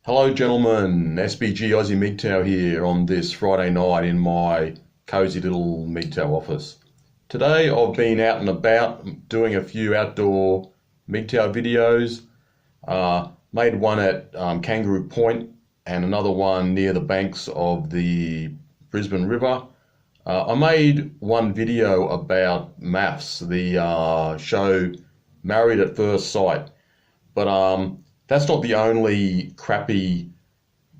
Hello gentlemen, SBG Aussie Mgtow here on this Friday night in my cosy little Mgtow office. Today I've been out and about doing a few outdoor Mgtow videos. Made one at Kangaroo Point and another one near the banks of the Brisbane River. I made one video about MAFS, the show Married at First Sight, but that's not the only crappy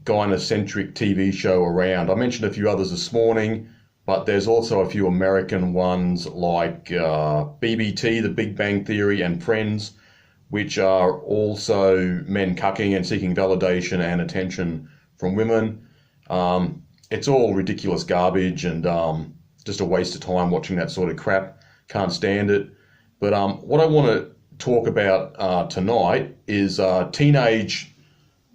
gynocentric TV show around. I mentioned a few others this morning, but there's also a few American ones like BBT, The Big Bang Theory, and Friends, which are also men cucking and seeking validation and attention from women. It's all ridiculous garbage and just a waste of time watching that sort of crap. Can't stand it. But what I want to talk about tonight is teenage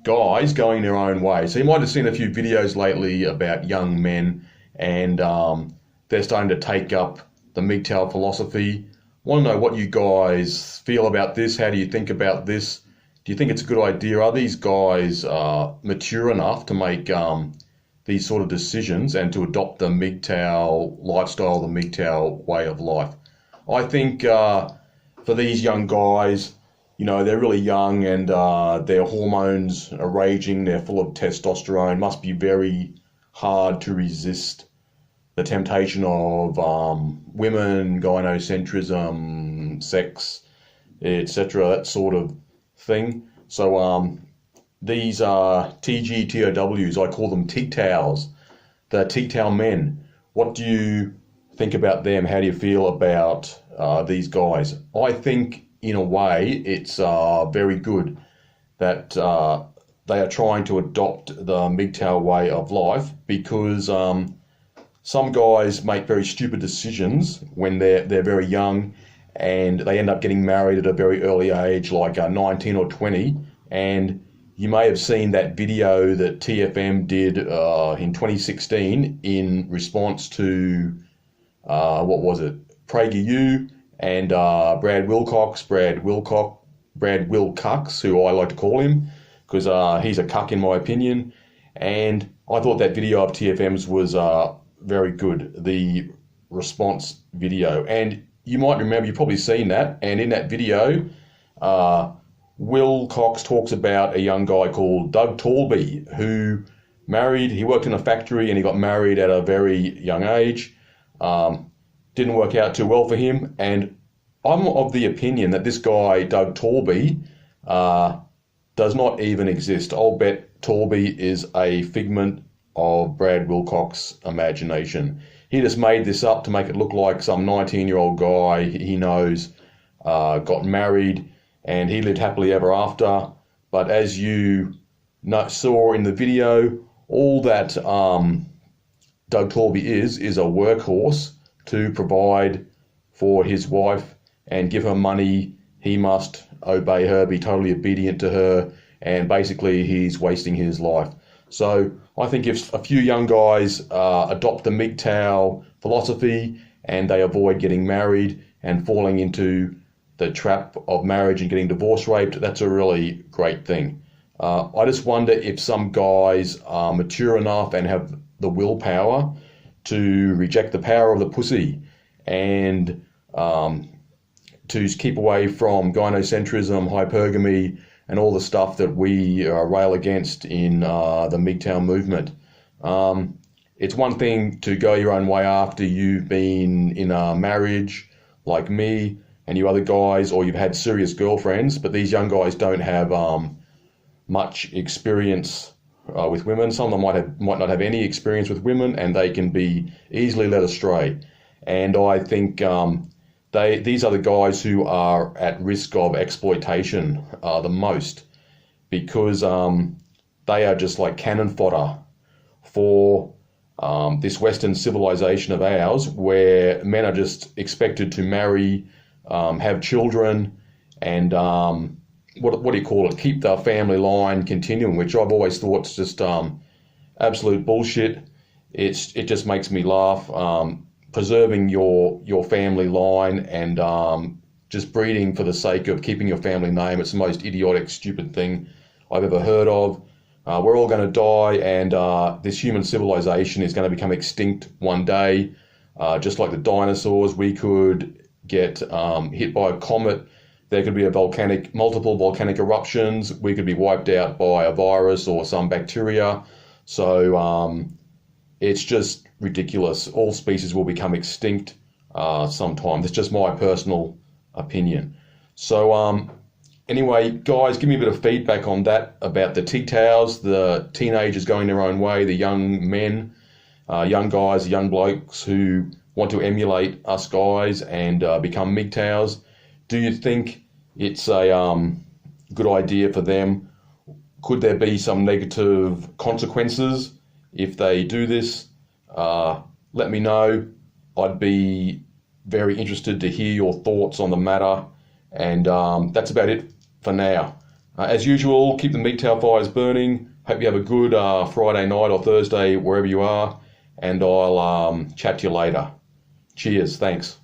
guys going their own way. So you might have seen a few videos lately about young men and they're starting to take up the Mgtow philosophy. I want to know what you guys feel about this. How do you think about this? Do you think it's a good idea? Are these guys mature enough to make these sort of decisions and to adopt the Mgtow lifestyle, the Mgtow way of life? I think for these young guys, you know, they're really young and their hormones are raging, they're full of testosterone. Must be very hard to resist the temptation of women, gynocentrism, sex, etc., that sort of thing. So these are TGTOWs, I call them TGTOWs, the TGTOW men. What do you think about them? How do you feel about these guys? I think in a way it's very good that they are trying to adopt the Mgtow way of life, because some guys make very stupid decisions when they're very young and they end up getting married at a very early age, like 19 or 20. And you may have seen that video that TFM did in 2016 in response to what was it? PragerU and Brad Wilcox, who I like to call him, because he's a cuck in my opinion. And I thought that video of TFM's was very good, the response video. And you might remember, you've probably seen that, and in that video, Wilcox talks about a young guy called Doug Torby, who he worked in a factory and he got married at a very young age. Didn't work out too well for him, and I'm of the opinion that this guy, Doug Torby, does not even exist. I'll bet Torby is a figment of Brad Wilcox's imagination. He just made this up to make it look like some 19-year-old guy he knows got married and he lived happily ever after. But as you saw in the video, all that Doug Torby is a workhorse to provide for his wife and give her money. He must obey her, be totally obedient to her, and basically he's wasting his life. So I think if a few young guys adopt the Mgtow philosophy and they avoid getting married and falling into the trap of marriage and getting divorce raped, that's a really great thing. I just wonder if some guys are mature enough and have the willpower to reject the power of the pussy and to keep away from gynocentrism, hypergamy, and all the stuff that we rail against in the Mgtow movement. It's one thing to go your own way after you've been in a marriage like me and you other guys, or you've had serious girlfriends, but these young guys don't have much experience with women. Some of them might not have any experience with women, and they can be easily led astray. And I think these are the guys who are at risk of exploitation the most, because they are just like cannon fodder for this Western civilization of ours, where men are just expected to marry, have children, and what do you call it? Keep the family line continuing, which I've always thought is just absolute bullshit. It just makes me laugh. Preserving your family line and just breeding for the sake of keeping your family name. It's the most idiotic, stupid thing I've ever heard of. We're all going to die, and this human civilization is going to become extinct one day. Just like the dinosaurs, we could get hit by a comet. There could be multiple volcanic eruptions. We could be wiped out by a virus or some bacteria. So it's just ridiculous. All species will become extinct sometime. That's just my personal opinion. So anyway, guys, give me a bit of feedback on that about the TGTOWs, the teenagers going their own way, the young men, young guys, young blokes who want to emulate us guys and become Mgtows. Do you think it's a good idea for them? Could there be some negative consequences if they do this? Let me know. I'd be very interested to hear your thoughts on the matter. And that's about it for now. As usual, keep the Mgtow fires burning. Hope you have a good Friday night or Thursday, wherever you are. And I'll chat to you later. Cheers. Thanks.